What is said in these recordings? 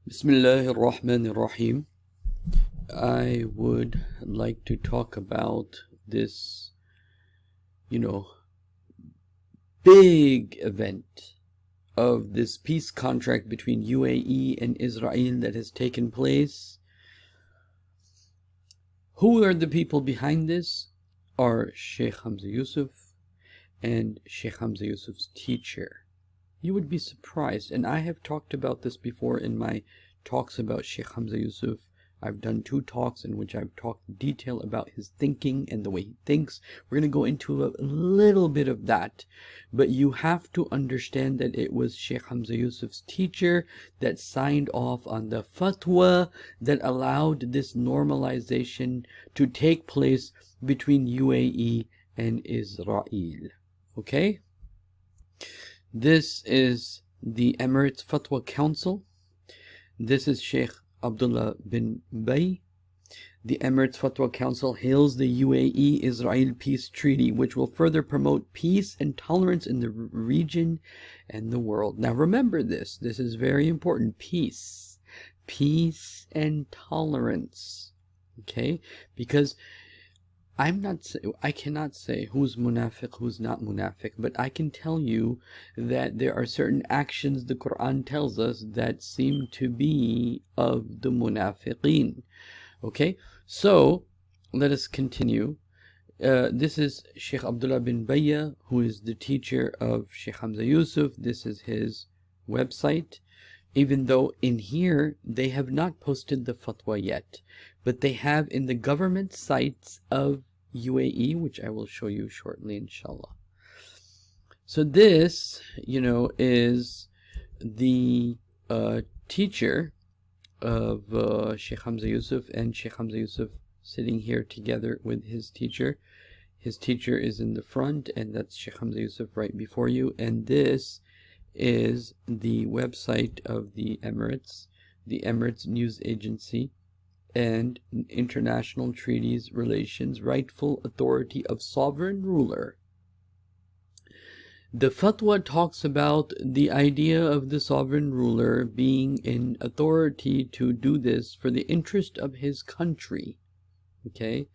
Bismillahir Rahmanir Rahim. I would like to talk about this, big event of this peace contract between UAE and Israel that has taken place. Who are the people behind this? Are Sheikh Hamza Yusuf and Sheikh Hamza Yusuf's teacher. You would be surprised, and I have talked about this before in my talks about Sheikh Hamza Yusuf. I've done 2 talks in which I've talked in detail about his thinking and the way he thinks. We're going to go into a little bit of that, but you have to understand that it was Sheikh Hamza Yusuf's teacher that signed off on the fatwa that allowed this normalization to take place between UAE and Israel. Okay? This is the Emirates Fatwa Council. This is Sheikh Abdullah bin Bay. The Emirates Fatwa Council hails the UAE-Israel Peace Treaty, which will further promote peace and tolerance in the region and the world. Now remember this. This is very important. Peace. Peace and tolerance. Okay? Because I cannot say who's munafiq, who's not munafiq, but I can tell you that there are certain actions the Quran tells us that seem to be of the munafiqeen. Okay, so let us continue. This is Sheikh Abdullah bin Bayya, who is the teacher of Sheikh Hamza Yusuf. This is his website. Even though in here they have not posted the fatwa yet, but they have in the government sites of UAE, which I will show you shortly, inshallah. So this, is the teacher of Sheikh Hamza Yusuf, and Sheikh Hamza Yusuf sitting here together with his teacher. His teacher is in the front, and that's Sheikh Hamza Yusuf right before you. And this is the website of the Emirates News Agency, and international treaties, relations, rightful authority of sovereign ruler. The fatwa talks about the idea of the sovereign ruler being in authority to do this for the interest of his country. Okay,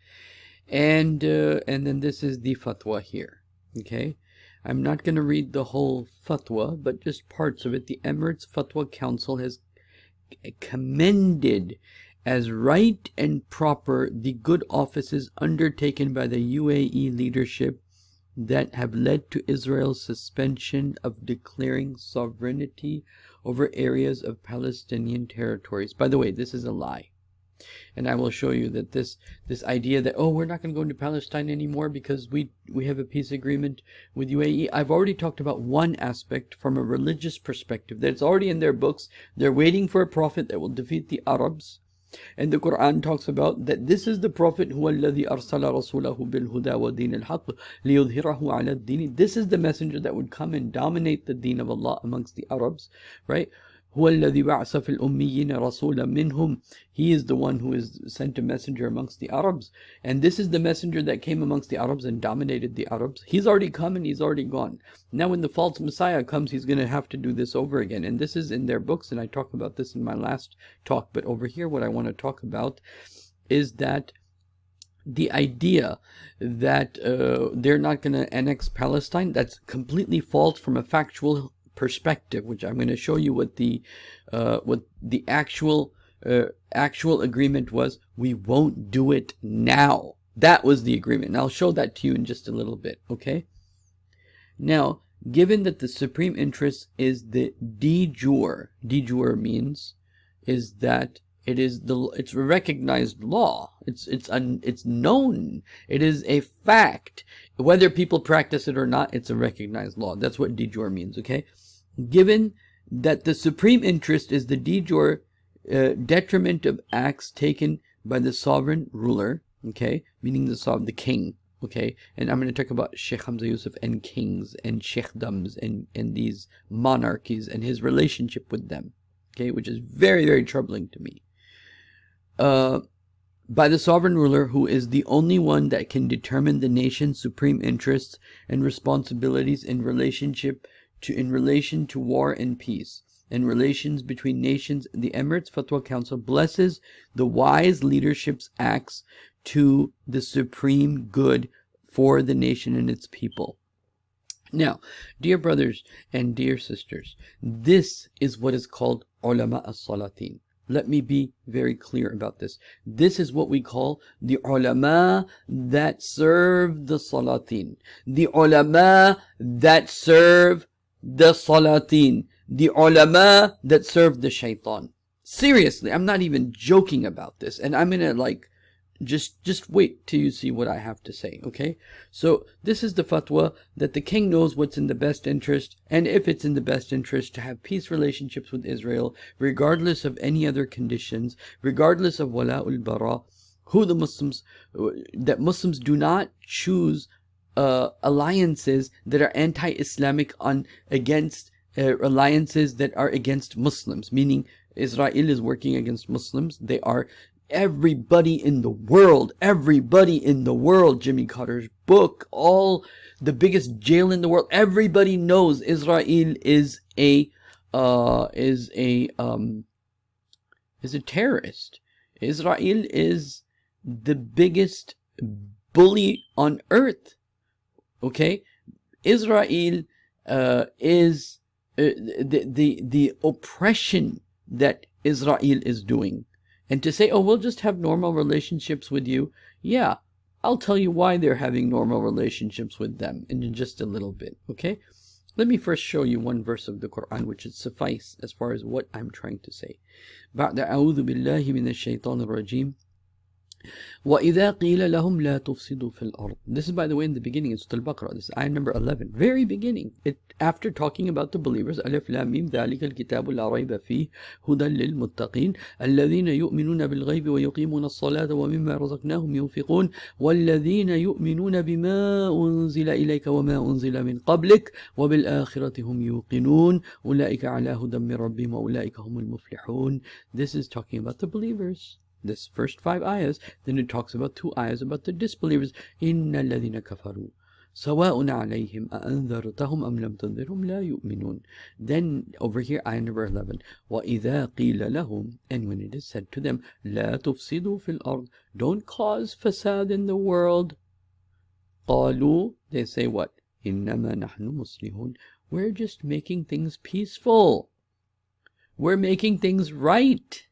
and then this is the fatwa here. Okay, I'm not going to read the whole fatwa, but just parts of it. The Emirates Fatwa Council has commended as right and proper the good offices undertaken by the UAE leadership that have led to Israel's suspension of declaring sovereignty over areas of Palestinian territories. By the way, this is a lie. And I will show you that this idea that, we're not going to go into Palestine anymore because we have a peace agreement with UAE. I've already talked about one aspect from a religious perspective that's already in their books. They're waiting for a prophet that will defeat the Arabs. And the Quran talks about that this is the Prophet who الذي أرسل رسوله بالهدى ودين الحق ليظهره على الدين. This is the messenger that would come and dominate the deen of Allah amongst the Arabs, right? هو الذي بعث في الأميين رسولا منهم. He is the one who is sent a messenger amongst the Arabs, and this is the messenger that came amongst the Arabs and dominated the Arabs. He's already come and he's already gone. Now when the false Messiah comes, he's going to have to do this over again, and this is in their books, and I talked about this in my last talk. But over here what I want to talk about is that the idea that they're not going to annex Palestine, that's completely false from a factual perspective, which I'm going to show you what the actual agreement was. We won't do it now. That was the agreement, and I'll show that to you in just a little bit. Okay, now given that the supreme interest is the de jure means is that it's a recognized law. It's known. It is a fact. Whether people practice it or not, it's a recognized law. That's what de jure means. Okay, given that the supreme interest is the de jure detriment of acts taken by the sovereign ruler. Okay, meaning the king. Okay, and I'm going to talk about Sheikh Hamza Yusuf and kings and sheikhdoms and these monarchies and his relationship with them. Okay, which is very, very troubling to me. By the sovereign ruler, who is the only one that can determine the nation's supreme interests and responsibilities in relation to war and peace, and relations between nations, the Emirates Fatwa Council blesses the wise leadership's acts to the supreme good for the nation and its people. Now, dear brothers and dear sisters, this is what is called ulama as-salatin. Let me be very clear about this. This is what we call the ulama that serve the salatin. The ulama that serve the salatin. The ulama that serve the shaitan. Seriously, I'm not even joking about this. And I'm gonna just wait till you see what I have to say, okay? So this is the fatwa that the king knows what's in the best interest, and if it's in the best interest to have peace relationships with Israel, regardless of any other conditions, regardless of wala'ul bara, that Muslims do not choose alliances that are anti-Islamic against alliances that are against Muslims, meaning Israel is working against Muslims. They are everybody in the world, Jimmy Carter's book, all the biggest jail in the world, everybody knows Israel is a terrorist. Israel is the biggest bully on earth. Okay, Israel is the oppression that Israel is doing. And to say, oh, we'll just have normal relationships with you. Yeah, I'll tell you why they're having normal relationships with them in just a little bit, okay? Let me first show you one verse of the Quran which would suffice as far as what I'm trying to say. بَعْدَ أَعُوذُ بِاللَّهِ مِنَ الشَّيْطَانِ الرَّجِيمِ وَإِذَا قِيلَ لَهُمْ لَا تُفْسِدُوا فِي الْأَرْضِ. This is, by the way, in the beginning. It's Al-Baqarah. This is ayah number 11. Very beginning. After talking about the believers, ألف لام ميم ذلك الكتاب لا ريب فيه هدى للمتقين الذين يؤمنون بالغيب ويقيمون الصلاة ومما رزقناهم ينفقون والذين يؤمنون بما أنزل إليك وما أنزل من قبلك وبالآخرة هم يوقنون أولئك على هدى من ربهم وأولئك هم المفلحون. This is talking about the believers. This first 5 ayahs. Then it talks about 2 ayahs about the disbelievers. إِنَّ الَّذِينَ كَفَرُوا سَوَاءٌ عَلَيْهِمْ أَأَنذَرْتَهُمْ أَمْ لَمْ تُنذِرْهُمْ لَا يُؤْمِنُونَ. Then over here, ayah number 11. وَإِذَا قِيلَ لَهُمْ, and when it is said to them, لَا تُفْسِدُوا فِي الْأَرْضِ, don't cause fasad in the world. قَالُوا, they say what? إِنَّمَا نَحْنُ مُصْلِحُونَ, we're just making things peaceful. We're making things right.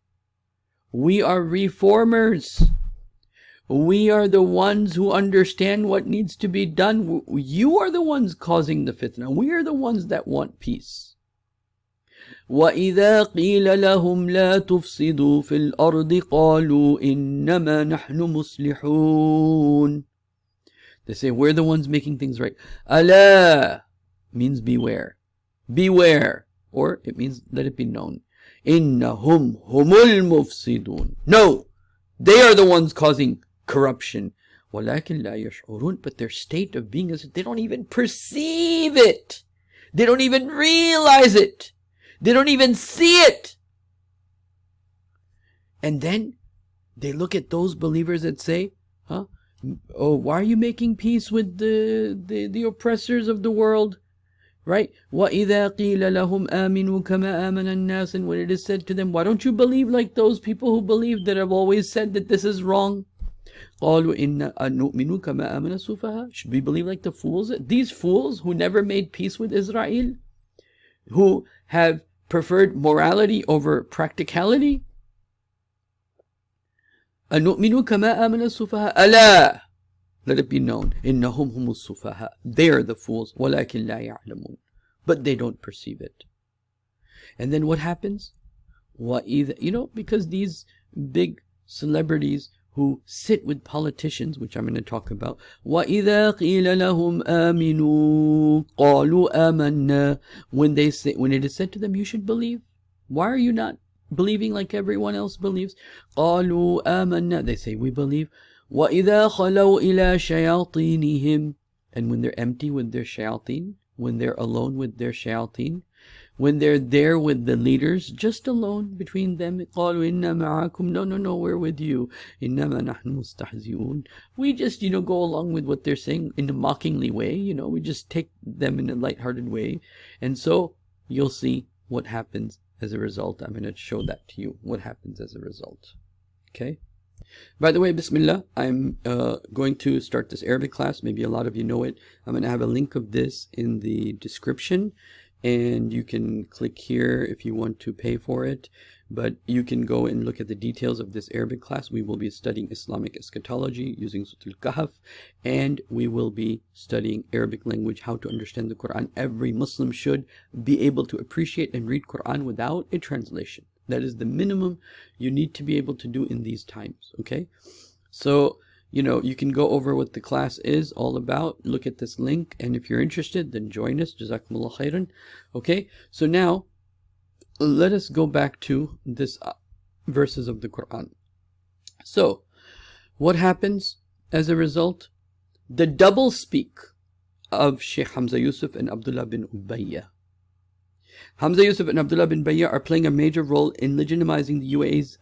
We are reformers. We are the ones who understand what needs to be done. You are the ones causing the fitna. We are the ones that want peace. وَإِذَا قِيلَ لَهُمْ لَا تُفْسِدُوا فِي الْأَرْضِ قَالُوا إِنَّمَا نَحْنُ مُصْلِحُونَ. They say, we're the ones making things right. أَلَا means beware. Beware. Or it means let it be known. إِنَّهُمْ هُمُ الْمُفْسِدُونَ. No, they are the ones causing corruption. وَلَكِنْ لَا يَشْعُرُونَ. But their state of being is they don't even perceive it. They don't even realize it. They don't even see it. And then they look at those believers that say, oh, why are you making peace with the oppressors of the world? Right? وَإِذَا قِيلَ لَهُمْ آمِنُوا كَمَا آمَنَ النَّاسِ, and when it is said to them, why don't you believe like those people who believe that have always said that this is wrong? قَالُوا إِنَّا نُؤْمِنُوا كَمَا آمَنَ السُّفَهَاءُ. Should we believe like the fools? These fools who never made peace with Israel, who have preferred morality over practicality. أَنُؤْمِنُوا كَمَا آمَنَ السُّفَهَاءُ أَلَا, let it be known, إِنَّهُمْ هُمُ السُّفَهَاءُ, they are the fools, وَلَكِنْ لَا يَعْلَمُونَ, but they don't perceive it. And then what happens? Because these big celebrities who sit with politicians, which I'm going to talk about, وَإِذَا قِيلَ لَهُمْ آمِنُوا قَالُوا آمَنَّا, when it is said to them, you should believe. Why are you not believing like everyone else believes? قَالُوا آمَنَّا, they say, we believe. وَإِذَا خَلَوْا إِلَى شَيَاطِينِهِمْ, and when they're empty with their shayateen, when they're alone with their shayateen, when they're there with the leaders, just alone between them, قَالُوا إِنَّا مَعَكُمْ, no, we're with you. إِنَّمَا نَحْنُ مُسْتَهْزِئُونَ, we just, go along with what they're saying in a mockingly way, we just take them in a lighthearted way. And so, you'll see what happens as a result. I'm going to show that to you, what happens as a result. Okay? By the way, Bismillah, I'm going to start this Arabic class. Maybe a lot of you know it. I'm going to have a link of this in the description, and you can click here if you want to pay for it. But you can go and look at the details of this Arabic class. We will be studying Islamic eschatology using Surah Al-Kahf, and we will be studying Arabic language, how to understand the Quran. Every Muslim should be able to appreciate and read Quran without a translation. That is the minimum you need to be able to do in these times, okay? So, you know, you can go over what the class is all about. Look at this link, and if you're interested, then join us. Jazakumullah khairan. Okay, so now, let us go back to this verses of the Quran. So, what happens as a result? The double speak of Sheikh Hamza Yusuf and Abdullah bin Ubayya. Hamza Yusuf and Abdullah bin Ubayya are playing a major role in legitimizing the UAE's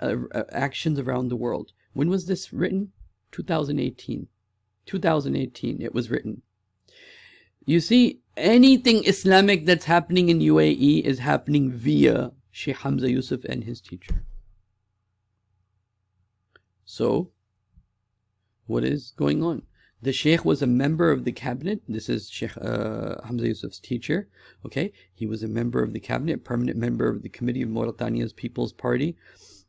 actions around the world. When was this written? 2018. 2018 it was written. You see, anything Islamic that's happening in UAE is happening via Sheikh Hamza Yusuf and his teacher. So, what is going on? The Sheikh was a member of the cabinet. This is Sheikh Hamza Yusuf's teacher. Okay, he was a member of the cabinet, permanent member of the Committee of Mauritania's People's Party,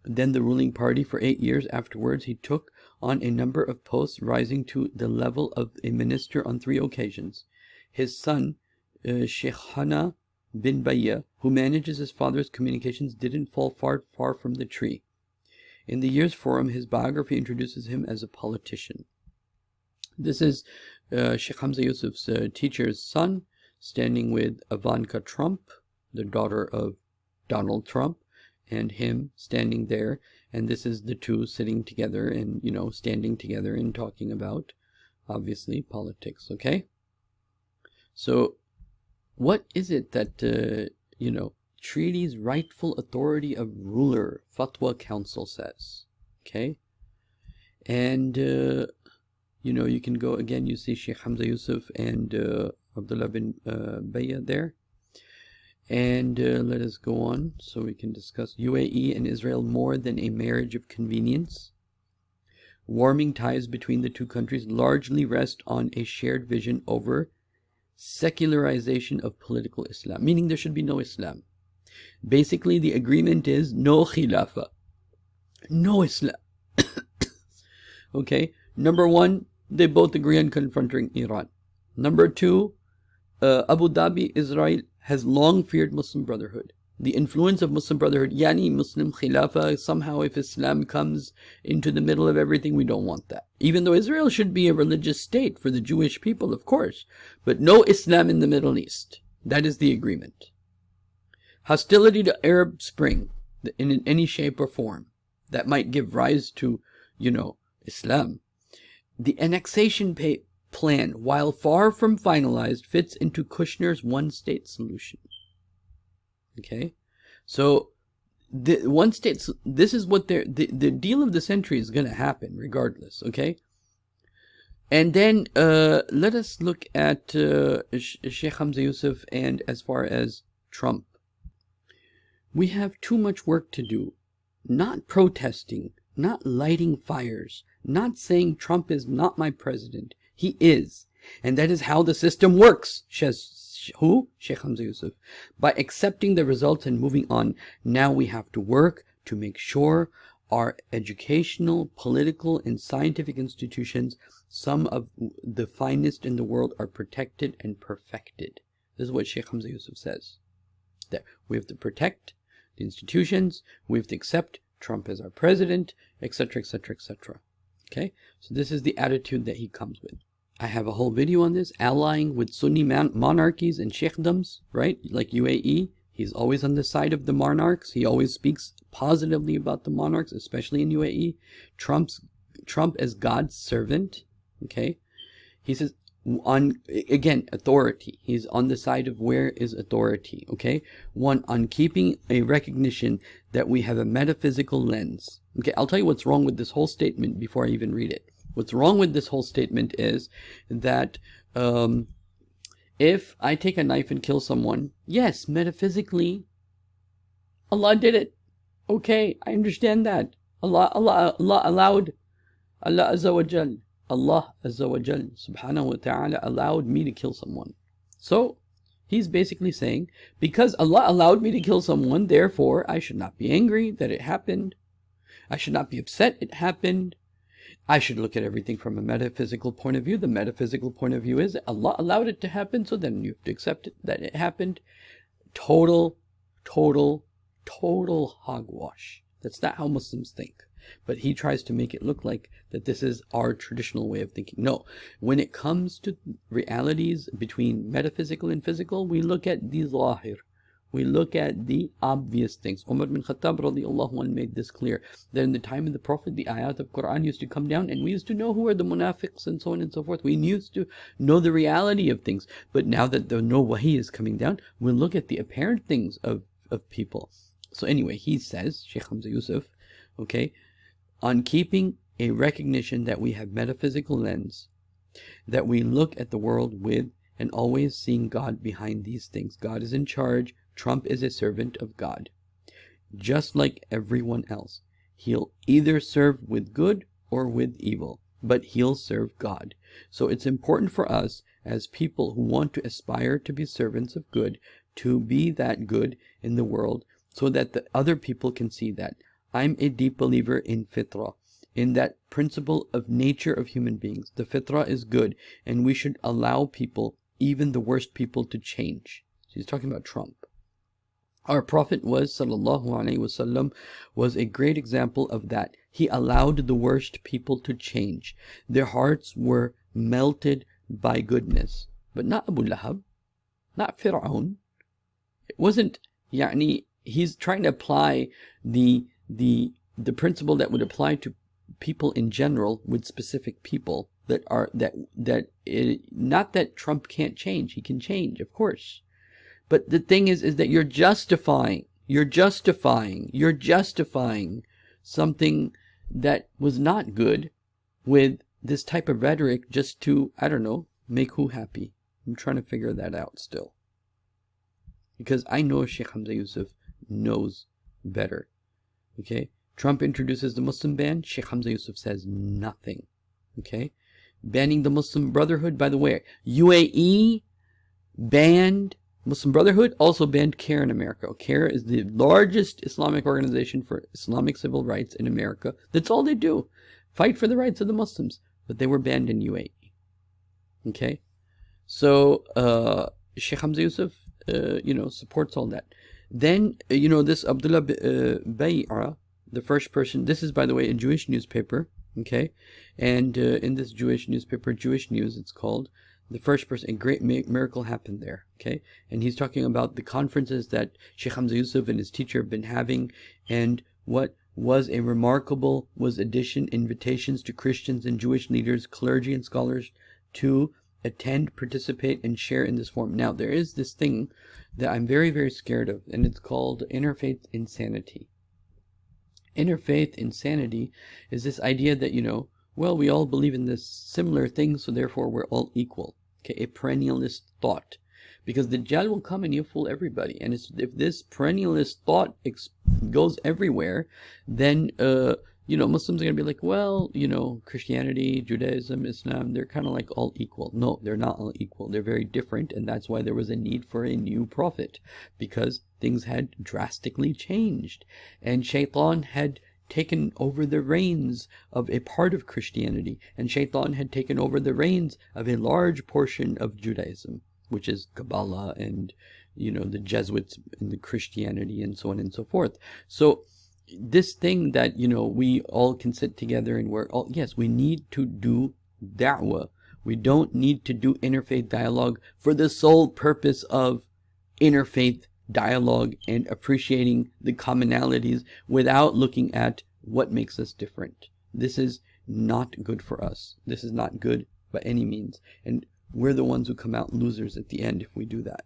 then the ruling party for 8 years. Afterwards, he took on a number of posts, rising to the level of a minister on 3 occasions. His son, Sheikh Hana bin Bayya, who manages his father's communications, didn't fall far from the tree. In the years forum, his biography introduces him as a politician. This is Sheikh Hamza Yusuf's teacher's son, standing with Ivanka Trump, the daughter of Donald Trump, and him standing there. And this is the two sitting together and, you know, standing together and talking about, obviously, politics, okay? So, what is it that, you know, treaty's rightful authority of ruler, Fatwa Council says, okay? And, you know, you can go again, you see Sheikh Hamza Yusuf and Abdullah bin Bayya there. And let us go on so we can discuss UAE and Israel more than a marriage of convenience. Warming ties between the two countries largely rest on a shared vision over secularization of political Islam, meaning there should be no Islam. Basically, the agreement is no Khilafah, no Islam. Okay, number one, they both agree on confronting Iran. Number two, Abu Dhabi, Israel, has long feared Muslim Brotherhood. The influence of Muslim Brotherhood, yani Muslim Khilafah, somehow if Islam comes into the middle of everything, we don't want that. Even though Israel should be a religious state for the Jewish people, of course, but no Islam in the Middle East. That is the agreement. Hostility to Arab Spring, in any shape or form, that might give rise to, you know, Islam. The annexation plan, while far from finalized, fits into Kushner's one-state solution. Okay, so the one state, this is what the deal of the century is going to happen regardless. Okay, and then let us look at Sheikh Hamza Yusuf and as far as Trump. We have too much work to do, not protesting, not lighting fires, not saying Trump is not my president. He is, and that is how the system works. Who? Sheikh Hamza Yusuf. By accepting the results and moving on, now we have to work to make sure our educational, political, and scientific institutions, some of the finest in the world, are protected and perfected. This is what Sheikh Hamza Yusuf says. That we have to protect the institutions, we have to accept Trump as our president, etc., etc., etc. Okay? So this is the attitude that he comes with. I have a whole video on this, allying with Sunni monarchies and sheikhdoms, right? Like UAE, he's always on the side of the monarchs. He always speaks positively about the monarchs, especially in UAE. Trump as God's servant, okay? He says, again, authority. He's on the side of where is authority, okay? One, on keeping a recognition that we have a metaphysical lens. Okay, I'll tell you what's wrong with this whole statement before I even read it. What's wrong with this whole statement is that if I take a knife and kill someone, yes, metaphysically, Allah did it. Okay, I understand that. Allah allowed, Allah Azza wa Jal, Allah Azza wa Jal, subhanahu wa ta'ala, allowed me to kill someone. So, he's basically saying, because Allah allowed me to kill someone, therefore I should not be angry that it happened. I should not be upset it happened. I should look at everything from a metaphysical point of view. The metaphysical point of view is Allah allowed it to happen, so then you have to accept it, that it happened. Total hogwash. That's not how Muslims think. But he tries to make it look like that this is our traditional way of thinking. No, when it comes to realities between metaphysical and physical, we look at the zahir. We look at the obvious things. Umar bin Khattab radiallahu anh made this clear, that in the time of the Prophet, the ayat of Quran used to come down, and we used to know who are the munafiqs and so on and so forth. We used to know the reality of things. But now that the no wahi is coming down, we'll look at the apparent things of people. So anyway, he says, Sheikh Hamza Yusuf, okay, on keeping a recognition that we have metaphysical lens, that we look at the world with, and always seeing God behind these things. God is in charge. Trump is a servant of God. Just like everyone else. He'll either serve with good or with evil, but he'll serve God. So it's important for us as people who want to aspire to be servants of good, to be that good in the world, so that the other people can see that. I'm a deep believer in fitrah, in that principle of nature of human beings. The fitrah is good, and we should allow people, even the worst people, to change. So he's talking about Trump. Our Prophet was, sallallahu alaihi wasallam, was a great example of that. He allowed the worst people to change. Their hearts were melted by goodness. But not Abu Lahab, not Fir'aun. It wasn't, he's trying to apply the principle that would apply to people in general with specific people that are, not that Trump can't change. He can change, of course. But the thing is that you're justifying something that was not good with this type of rhetoric just to, I don't know, make who happy. I'm trying to figure that out still. Because I know Sheikh Hamza Yusuf knows better. Okay? Trump introduces the Muslim ban. Sheikh Hamza Yusuf says nothing. Okay? Banning the Muslim Brotherhood, by the way. UAE banned Muslim Brotherhood, also banned CARE in America. CARE is the largest Islamic organization for Islamic civil rights in America. That's all they do. Fight for the rights of the Muslims. But they were banned in UAE. Okay? So, Sheikh Hamza Yusuf, supports all that. Then, this Abdullah Bay'a, the first person, this is, by the way, a Jewish newspaper. Okay? And in this Jewish newspaper, Jewish News, it's called, the first person, a great miracle happened there, okay? And he's talking about the conferences that Sheikh Hamza Yusuf and his teacher have been having, and what was a remarkable invitations to Christians and Jewish leaders, clergy and scholars to attend, participate, and share in this forum. Now, there is this thing that I'm very, very scared of, and it's called interfaith insanity. Interfaith insanity is this idea that, well, we all believe in this similar thing, so therefore we're all equal. Okay, a perennialist thought. Because the Dajjal will come and he'll fool everybody. And if this perennialist thought goes everywhere, then, Muslims are going to be like, well, Christianity, Judaism, Islam, they're kind of like all equal. No, they're not all equal. They're very different. And that's why there was a need for a new prophet. Because things had drastically changed. And Shaitan had taken over the reins of a part of Christianity, and Shaitan had taken over the reins of a large portion of Judaism, which is Kabbalah and, the Jesuits and the Christianity and so on and so forth. So this thing that, we all can sit together and we're all, yes, we need to do da'wah. We don't need to do interfaith dialogue for the sole purpose of interfaith dialogue and appreciating the commonalities without looking at what makes us different. This is not good for us. This is not good by any means. And we're the ones who come out losers at the end if we do that.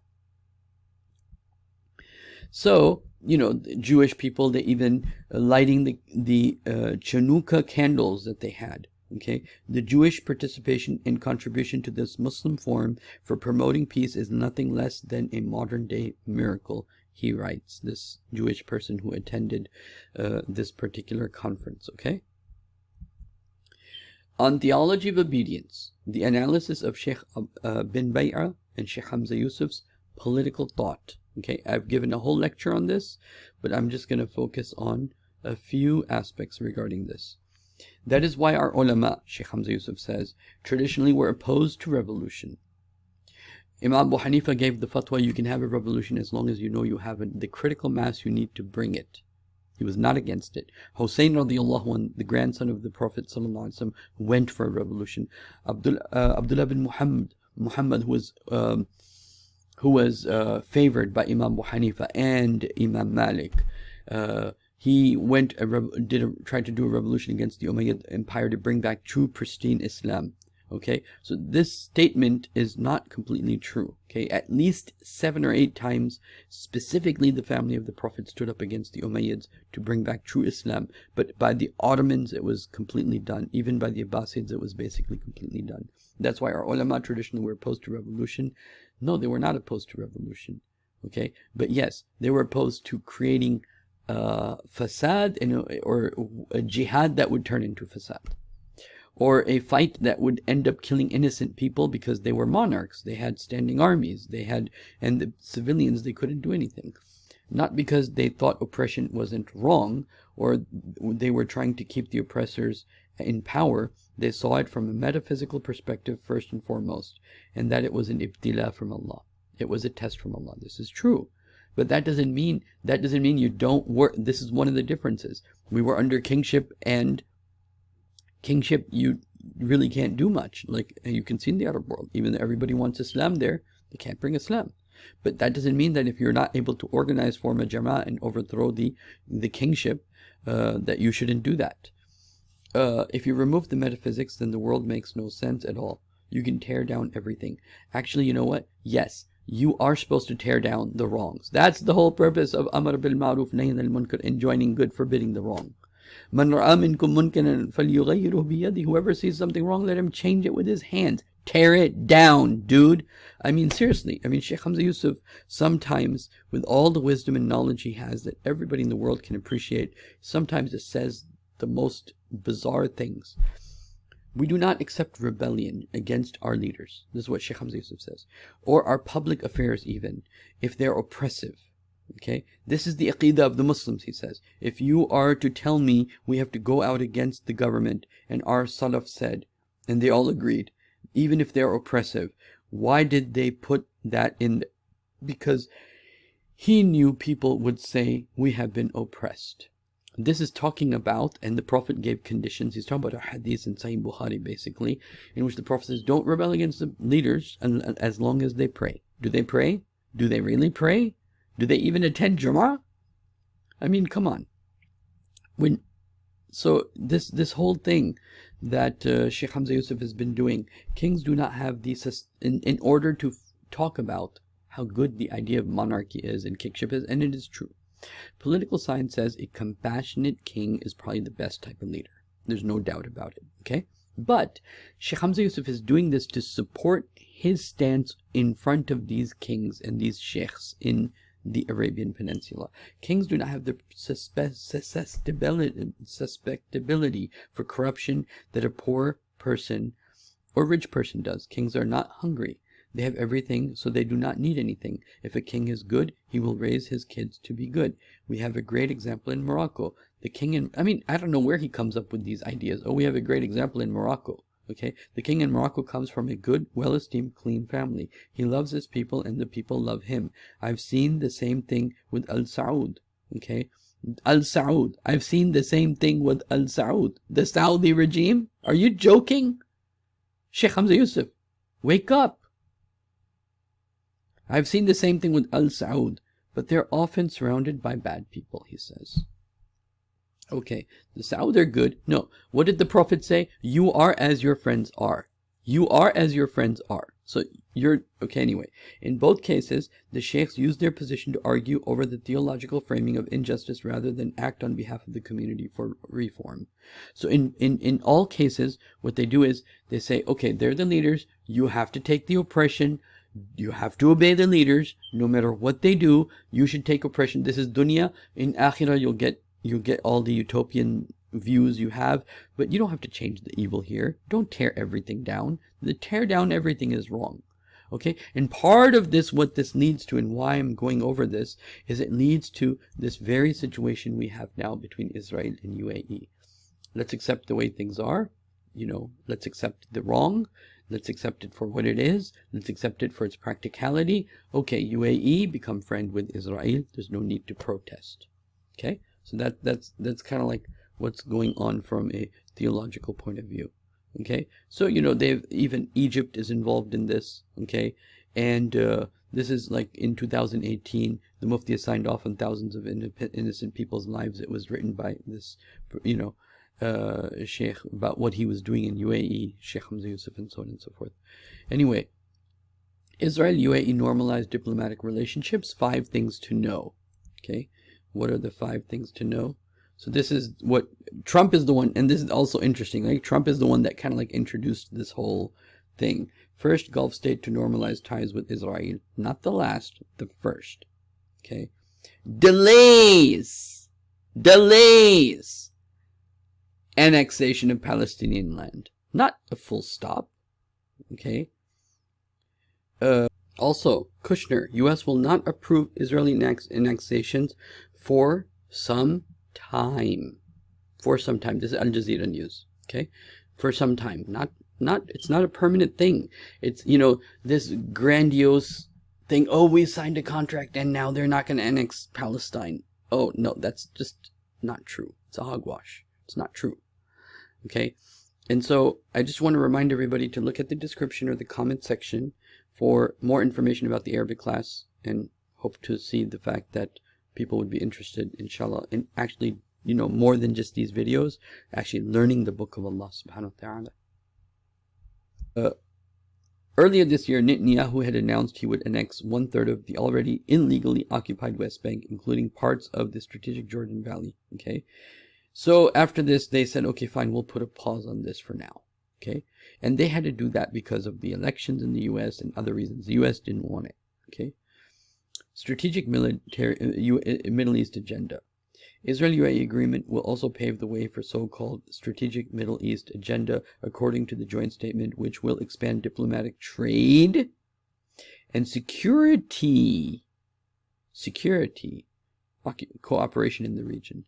So, the Jewish people, they even lighting the Chanukah candles that they had. Okay, the Jewish participation and contribution to this Muslim forum for promoting peace is nothing less than a modern day miracle. he writes, this Jewish person who attended this particular conference, okay? On theology of obedience, the analysis of Sheikh bin Bay'ah and Sheikh Hamza Yusuf's political thought. Okay, I've given a whole lecture on this, but I'm just going to focus on a few aspects regarding this. That is why our ulama, Sheikh Hamza Yusuf says, traditionally were opposed to revolution. Imam Abu Hanifa gave the fatwa, you can have a revolution as long as you know you have the critical mass you need to bring it. He was not against it. Hussein radiallahu anh, the grandson of the Prophet sallallahu alaihi wasallam, went for a revolution. Abdullah bin Muhammad, who was favored by Imam Abu Hanifa and Imam Malik, he tried to do a revolution against the Umayyad Empire to bring back true pristine Islam. Okay, so this statement is not completely true. Okay, at least 7 or 8 times, specifically the family of the Prophet stood up against the Umayyads to bring back true Islam. But by the Ottomans, it was completely done. Even by the Abbasids, it was basically completely done. That's why our ulama traditionally were opposed to revolution. No, they were not opposed to revolution. Okay, but yes, they were opposed to creating fasad or a jihad that would turn into fasad, or a fight that would end up killing innocent people because they were monarchs. They had standing armies. And the civilians, they couldn't do anything. Not because they thought oppression wasn't wrong, or they were trying to keep the oppressors in power. They saw it from a metaphysical perspective first and foremost, and that it was an ibtila from Allah. It was a test from Allah. This is true. But that doesn't mean you don't work. This is one of the differences. We were under kingship, and kingship, you really can't do much. Like you can see in the Arab world, even though everybody wants Islam there, they can't bring Islam. But that doesn't mean that if you're not able to organize, form a jama'ah and overthrow the kingship, that you shouldn't do that. If you remove the metaphysics, then the world makes no sense at all. You can tear down everything. Actually, you know what? Yes, you are supposed to tear down the wrongs. That's the whole purpose of Amr bil Ma'ruf Nahy anil Munkar, enjoining good, forbidding the wrong. Man ra'a minkum munkaran falyughayyirhu biyadihi. Whoever sees something wrong, let him change it with his hands. Tear it down, dude. I mean, seriously. I mean, Sheikh Hamza Yusuf, sometimes, with all the wisdom and knowledge he has that everybody in the world can appreciate, sometimes it says the most bizarre things. We do not accept rebellion against our leaders. This is what Sheikh Hamza Yusuf says. Or our public affairs even, if they're oppressive. Okay, this is the aqidah of the Muslims, he says. If you are to tell me we have to go out against the government, and our Salaf said, and they all agreed, even if they're oppressive, why did they put that in there? Because he knew people would say, we have been oppressed. This is talking about, and the Prophet gave conditions. He's talking about a hadith in Sahih Bukhari, basically, in which the Prophet says, don't rebel against the leaders as long as they pray. Do they pray? Do they really pray? Do they even attend Jum'ah? I mean, come on. So this whole thing that Sheikh Hamza Yusuf has been doing, kings do not have these, in order to talk about how good the idea of monarchy is and kingship is, and it is true. Political science says a compassionate king is probably the best type of leader. There's no doubt about it, okay? But Sheikh Hamza Yusuf is doing this to support his stance in front of these kings and these sheikhs in the Arabian Peninsula. Kings do not have the susceptibility for corruption that a poor person or rich person does. Kings are not hungry. They have everything, so they do not need anything. If a king is good, he will raise his kids to be good. We have a great example in Morocco. The king I don't know where he comes up with these ideas. Oh, we have a great example in Morocco. Okay, the king in Morocco comes from a good, well-esteemed, clean family. He loves his people, and the people love him. I've seen the same thing with Al Saud. Okay, Al Saud. I've seen the same thing with Al Saud. The Saudi regime. Are you joking? Sheikh Hamza Yusuf, wake up. I've seen the same thing with Al Saud, but they're often surrounded by bad people, he says. Okay, the Saud are good. No, what did the Prophet say? You are as your friends are. You are as your friends are. So okay, anyway. In both cases, the sheikhs use their position to argue over the theological framing of injustice rather than act on behalf of the community for reform. So in all cases, what they do is they say, okay, they're the leaders. You have to take the oppression. You have to obey the leaders, no matter what they do. You should take oppression. This is dunya. In akhirah, you'll get all the utopian views you have, but you don't have to change the evil here. Don't tear everything down. The tear down everything is wrong. Okay, and part of this, what this leads to, and why I'm going over this, is it leads to this very situation we have now between Israel and UAE. Let's accept the way things are. Let's accept the wrong. Let's accept it for what it is. Let's accept it for its practicality. Okay, UAE, become friend with Israel. There's no need to protest. Okay, so that's kind of like what's going on from a theological point of view. Okay, so even Egypt is involved in this. Okay, and this is like in 2018, the Mufti has signed off on thousands of innocent people's lives. It was written by this, Sheikh, about what he was doing in UAE, Sheikh Hamza Yusuf, and so on and so forth. Anyway, Israel UAE normalized diplomatic relationships. 5 things to know. Okay, what are the 5 things to know? So this is what Trump is the one, and this is also interesting. Like, Trump is the one that kind of like introduced this whole thing. First Gulf state to normalize ties with Israel, not the last, the first. Okay, delays. Annexation of Palestinian land, not a full stop. Okay. Also, Kushner, U.S. will not approve Israeli annexations for some time. For some time. This is Al Jazeera news. Okay, for some time. It's not a permanent thing. It's this grandiose thing. Oh, we signed a contract and now they're not going to annex Palestine. Oh no, that's just not true. It's a hogwash. It's not true. Okay, and so I just want to remind everybody to look at the description or the comment section for more information about the Arabic class, and hope to see the fact that people would be interested, inshallah, in actually, more than just these videos, actually learning the book of Allah subhanahu wa ta'ala. Earlier this year, Netanyahu had announced he would annex 1/3 of the already illegally occupied West Bank, including parts of the strategic Jordan Valley. Okay, so after this, they said, okay, fine, we'll put a pause on this for now. Okay, and they had to do that because of the elections in the U.S. and other reasons. The U.S. didn't want it. Okay, strategic Middle East agenda. Israel-UAE agreement will also pave the way for so-called strategic Middle East agenda, according to the joint statement, which will expand diplomatic trade and security cooperation in the region.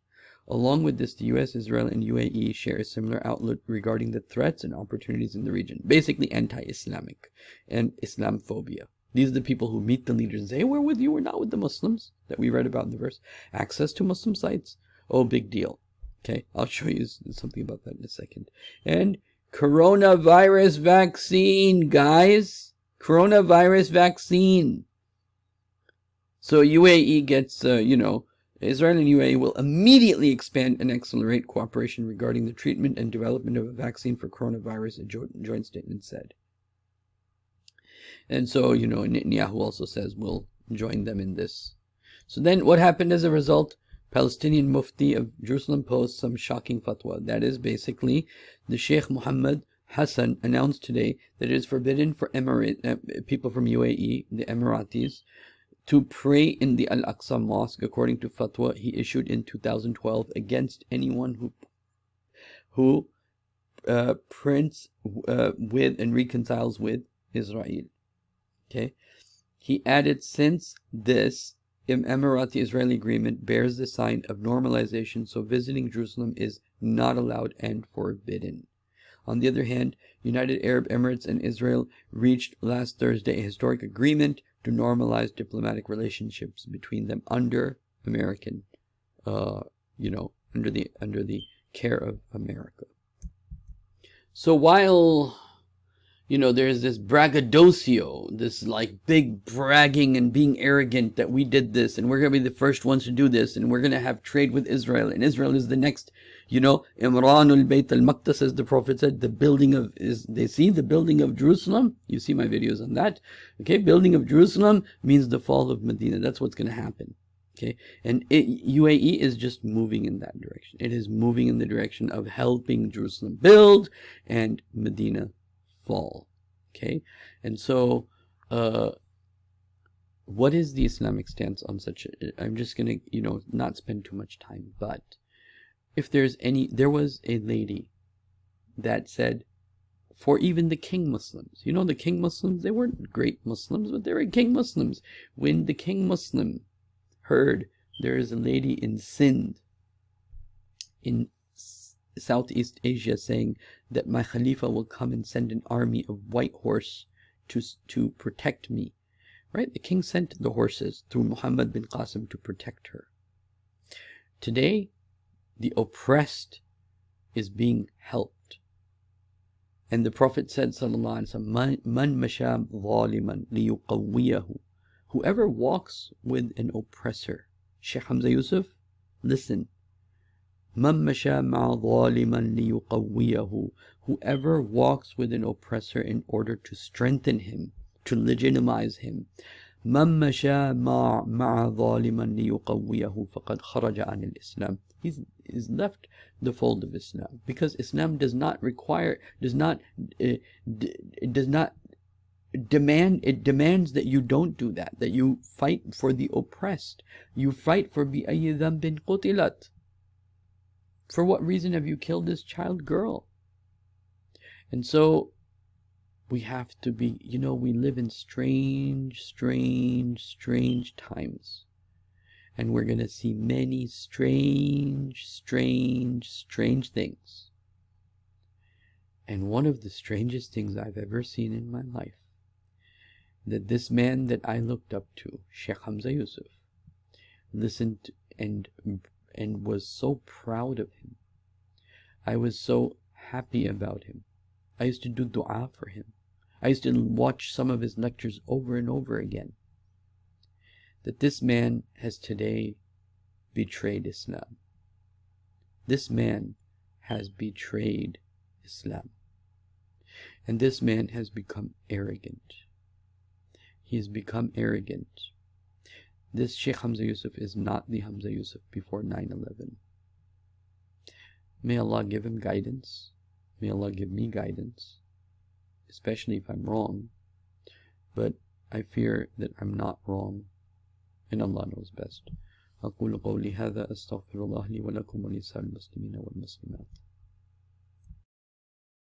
Along with this, the U.S., Israel, and UAE share a similar outlook regarding the threats and opportunities in the region. Basically anti-Islamic and Islamophobia. These are the people who meet the leaders and say, hey, we're with you, we're not with the Muslims, that we read about in the verse. Access to Muslim sites. Oh, big deal. Okay, I'll show you something about that in a second. And coronavirus vaccine, guys. Coronavirus vaccine. So UAE gets, Israel and UAE will immediately expand and accelerate cooperation regarding the treatment and development of a vaccine for coronavirus, a joint statement said. And so, Netanyahu also says we'll join them in this. So then what happened as a result? Palestinian Mufti of Jerusalem posts some shocking fatwa. That is basically the Sheikh Muhammad Hassan announced today that it is forbidden for people from UAE, the Emiratis, to pray in the Al-Aqsa Mosque, according to fatwa he issued in 2012 against anyone who prints with and reconciles with Israel. Okay, he added, since this Emirati-Israeli agreement bears the sign of normalization, so visiting Jerusalem is not allowed and forbidden. On the other hand, United Arab Emirates and Israel reached last Thursday a historic agreement to normalize diplomatic relationships between them under American, under the care of America. So while there's this braggadocio, this like big bragging and being arrogant that we did this and we're going to be the first ones to do this and we're going to have trade with Israel and Israel is the next, Imranul Bayt al-Maqdis, as the Prophet said, the building of Jerusalem. You see my videos on that. Okay, building of Jerusalem means the fall of Medina. That's what's going to happen. Okay, and UAE is just moving in that direction. It is moving in the direction of helping Jerusalem build and Medina fall. Okay, and so Uh, what is the Islamic stance on such I'm just gonna, not spend too much time, but if there was a lady that said, for even the king Muslims, the king Muslims, they weren't great Muslims, but they were king Muslims. When the king Muslim heard there is a lady in Sindh, in Southeast Asia, saying that my Khalifa will come and send an army of white horse to protect me, right? The king sent the horses through Muhammad bin Qasim to protect her. Today, the oppressed is being helped. And the Prophet said, sallallahu alaihi wasallam, man masha zaliman liyuqawwiyahu. Whoever walks with an oppressor. Sheikh Hamza Yusuf, listen. Man masha ma'a zaliman liyuqawwiyahu. Whoever walks with an oppressor in order to strengthen him, to legitimize him. Man masha ma'a zaliman liyuqawwiyahu faqad kharaja anil Islam. He's left the fold of Islam, because Islam does not demand, it demands that you don't do that you fight for the oppressed. You fight for بِأَيِّ ذَنْبٍ قُتِلَتْ. For what reason have you killed this child girl? And so we have to be, we live in strange times. And we're going to see many strange things. And one of the strangest things I've ever seen in my life, that this man that I looked up to, Sheikh Hamza Yusuf, listened and was so proud of him. I was so happy about him. I used to do dua for him. I used to watch some of his lectures over and over again. That this man has today betrayed Islam. This man has betrayed Islam. And this man has become arrogant. He has become arrogant. This Sheikh Hamza Yusuf is not the Hamza Yusuf before 9/11. May Allah give him guidance. May Allah give me guidance, especially if I'm wrong. But I fear that I'm not wrong. And Allah knows best. أقول قولي هذا أستغفر الله لي ولكم ولسائر المسلمين والمسلمات.